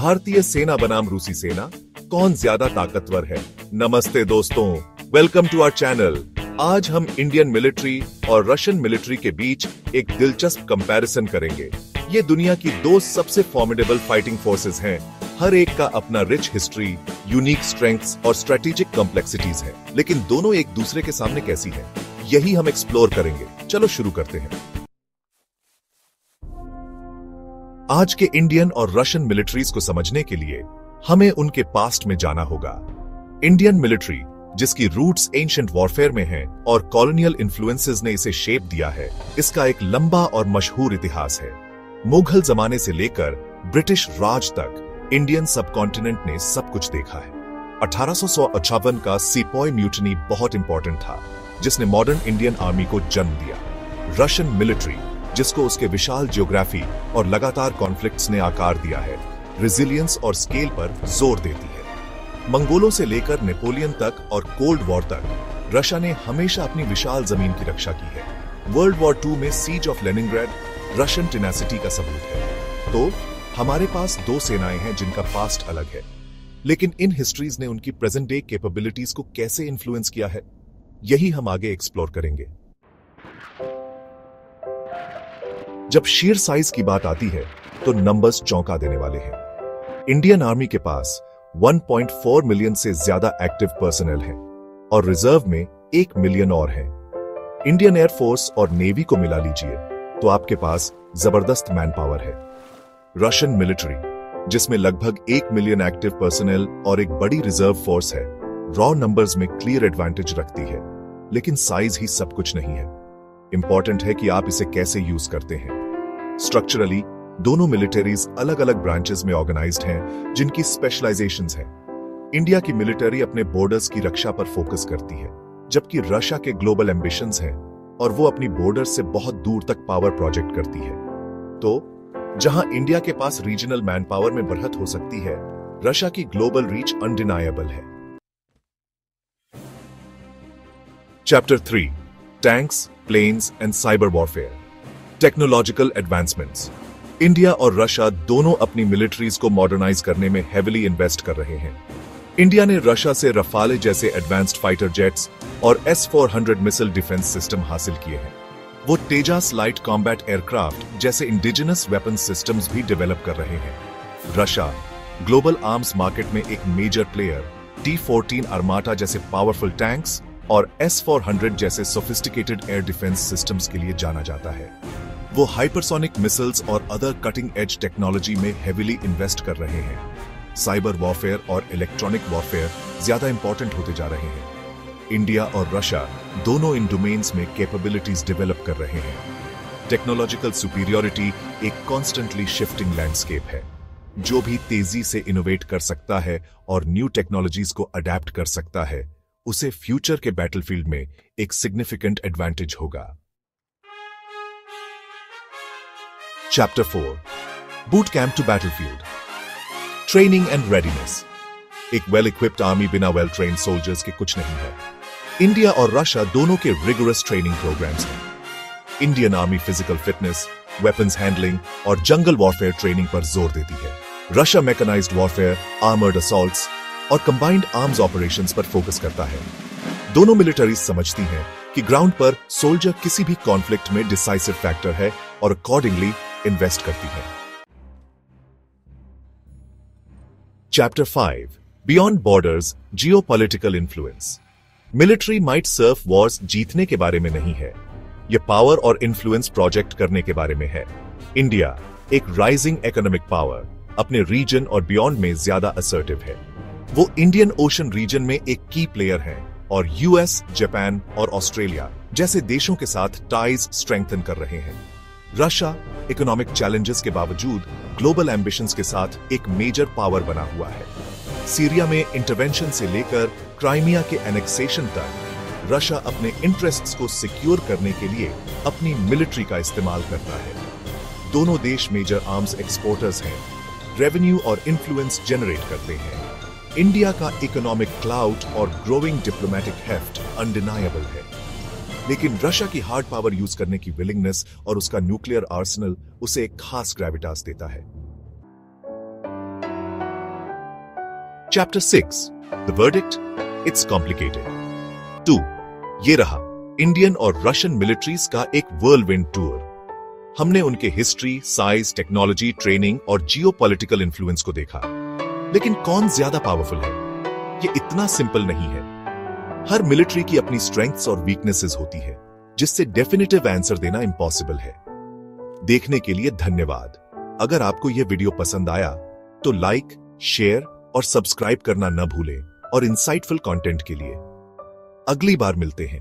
भारतीय सेना बनाम रूसी सेना, कौन ज्यादा ताकतवर है? नमस्ते दोस्तों, वेलकम टू आवर चैनल। आज हम इंडियन मिलिट्री और रशियन मिलिट्री के बीच एक दिलचस्प कंपैरिजन करेंगे। ये दुनिया की दो सबसे फॉर्मिडेबल फाइटिंग फोर्सेस हैं। हर एक का अपना रिच हिस्ट्री, यूनिक स्ट्रेंथ्स और स्ट्रेटेजिक कॉम्प्लेक्सिटीज है, लेकिन दोनों एक दूसरे के सामने कैसी है, यही हम एक्सप्लोर करेंगे। चलो शुरू करते हैं। आज के इंडियन और रशियन मिलिट्रीज को समझने के लिए हमें उनके पास्ट में जाना होगा। इंडियन मिलिट्री, जिसकी रूट्स एंशिएंट वॉरफेयर में हैं और कॉलोनियल इन्फ्लुएंसेस ने इसे शेप दिया है, इसका एक लंबा और मशहूर इतिहास है। मुगल जमाने से लेकर ब्रिटिश राज तक इंडियन सबकॉन्टिनेंट ने सब कुछ देखा है। 1858 का सिपोय म्यूटिनी बहुत इंपॉर्टेंट था, जिसने मॉडर्न इंडियन आर्मी को जन्म दिया। रशियन मिलिट्री, जिसको उसके विशाल ज्योग्राफी और लगातार कॉन्फ्लिक्ट्स ने आकार दिया है, रेजिलियंस और स्केल पर जोर देती है। मंगोलों से लेकर नेपोलियन तक और कोल्ड वॉर तक रशिया ने हमेशा अपनी विशाल जमीन की रक्षा की है। वर्ल्ड वॉर II में siege of Leningrad Russian tenacity का सबूत है। तो हमारे पास दो सेनाएं हैं जिनका पास्ट अलग है, लेकिन इन हिस्ट्रीज ने उनकी प्रेजेंट डे कैपेबिलिटीज को कैसे इन्फ्लुएंस किया है, यही हम आगे एक्सप्लोर करेंगे। जब शीर साइज की बात आती है तो नंबर्स चौंका देने वाले हैं। इंडियन आर्मी के पास 1.4 मिलियन से ज्यादा एक्टिव पर्सनल हैं और रिजर्व में 1 मिलियन और हैं। इंडियन एयरफोर्स और नेवी को मिला लीजिए तो आपके पास जबरदस्त मैन पावर है। रशियन मिलिट्री, जिसमें लगभग 1 मिलियन एक्टिव पर्सनल और एक बड़ी रिजर्व फोर्स है, रॉ नंबर्स में क्लियर एडवांटेज रखती है, लेकिन साइज ही सब कुछ नहीं है। इंपॉर्टेंट है कि आप इसे कैसे यूज करते हैं। स्ट्रक्चरली दोनों मिलिटरीज अलग अलग ब्रांचेस में ऑर्गेनाइज्ड हैं, जिनकी स्पेशलाइजेशंस हैं। इंडिया की मिलिटरी अपने बॉर्डर्स की रक्षा पर फोकस करती है, जबकि रशिया के ग्लोबल एम्बिशंस हैं और वो अपनी बॉर्डर से बहुत दूर तक पावर प्रोजेक्ट करती है। तो जहां इंडिया के पास रीजनल मैन पावर में बढ़त हो सकती है, रशिया की ग्लोबल रीच अनडिनायबल है। Chapter 3, tanks, planes and cyber warfare. Technological advancements. India और रशिया दोनों अपनी मिलिट्रीज को मॉडर्नाइज करने में हेविली इन्वेस्ट कर रहे हैं। इंडिया ने रशिया से रफाले जैसे एडवांस्ड फाइटर जेट्स और S-400 मिसाइल डिफेंस सिस्टम हासिल किए हैं। वो तेजास लाइट कॉम्बैट एयरक्राफ्ट जैसे इंडिजिनस वेपन सिस्टम्स भी डेवलप कर रहे हैं। रशिया ग्लोबल आर्म्स मार्केट में एक मेजर प्लेयर, T-14 आर्माटा जैसे पावरफुल टैंक्स और S-400 जैसे सोफिस्टिकेटेड एयर डिफेंस सिस्टम्स के लिए जाना जाता है। वो हाइपरसोनिक मिसाइल्स और अदर कटिंग एज टेक्नोलॉजी में हेविली इन्वेस्ट कर रहे हैं। साइबर वॉरफेयर और इलेक्ट्रॉनिक वॉरफेयर ज्यादा इंपॉर्टेंट होते जा रहे हैं। इंडिया और रशिया दोनों इन डोमेन्स में कैपेबिलिटीज डेवलप कर रहे हैं। टेक्नोलॉजिकल सुपीरियरिटी एक कॉन्स्टेंटली शिफ्टिंग लैंडस्केप है। जो भी तेजी से इनोवेट कर सकता है और न्यू टेक्नोलॉजीज को अडेप्ट कर सकता है, उसे फ्यूचर के बैटलफील्ड में एक सिग्निफिकेंट एडवांटेज होगा। Chapter 4, boot camp to battlefield. Training and readiness. एक वेल इक्विप्ड आर्मी बिना वेल ट्रेन्ड सोल्जर्स के कुछ नहीं है। इंडिया और रशिया दोनों के रिगोरस ट्रेनिंग प्रोग्राम्स हैं। Indian army physical fitness, weapons handling और जंगल वॉरफेयर ट्रेनिंग पर जोर देती है। Russia mechanized warfare, armoured assaults और कंबाइंड आर्म्स ऑपरेशंस पर फोकस करता है। दोनों मिलिटरीज समझती हैं कि ग्राउंड पर सोल्जर किसी भी कॉन्फ्लिक्ट में डिसाइसिव फैक्टर है और अकॉर्डिंगली इन्वेस्ट करती है। Chapter 5, beyond borders, geopolitical influence. Military might serve wars जीतने के बारे में नहीं है, यह पावर और इन्फ्लुएंस प्रोजेक्ट करने के बारे में है। इंडिया, एक राइजिंग इकोनॉमिक पावर, अपने रीजन और बियॉन्ड में ज्यादा असर्टिव है। वो इंडियन ओशन रीजन में एक की प्लेयर है और यूएस, जापान और ऑस्ट्रेलिया जैसे देशों के साथ टाइज स्ट्रेंथन कर रहे हैं। रशिया इकोनॉमिक चैलेंजेस के बावजूद ग्लोबल एम्बिशंस के साथ एक मेजर पावर बना हुआ है। सीरिया में इंटरवेंशन से लेकर क्राइमिया के एनेक्सेशन तक रशिया अपने इंटरेस्ट्स को सिक्योर करने के लिए अपनी मिलिट्री का इस्तेमाल करता है। दोनों देश मेजर आर्म्स एक्सपोर्टर्स हैं, रेवेन्यू और इन्फ्लुएंस जनरेट करते हैं। इंडिया का इकोनॉमिक क्लाउट और ग्रोइंग डिप्लोमेटिक हेफ्ट अनडिनायबल है, लेकिन रशिया की हार्ड पावर यूज करने की विलिंगनेस और उसका न्यूक्लियर आर्सेनल उसे एक खास ग्रेविटास देता है। Chapter 6 the verdict, it's complicated. 2 ये रहा इंडियन और रशियन मिलिट्रीज का एक व्हर्लविंड टूर। हमने उनके हिस्ट्री, साइज, टेक्नोलॉजी, ट्रेनिंग और जियोपॉलिटिकल इन्फ्लुएंस को देखा। लेकिन कौन ज्यादा पावरफुल है, ये इतना सिंपल नहीं है। हर मिलिट्री की अपनी स्ट्रेंथ्स और वीकनेसेस होती है, जिससे डेफिनेटिव आंसर देना इम्पॉसिबल है। देखने के लिए धन्यवाद। अगर आपको यह वीडियो पसंद आया तो लाइक, शेयर और सब्सक्राइब करना न भूलें और इंसाइटफुल कंटेंट के लिए अगली बार मिलते हैं।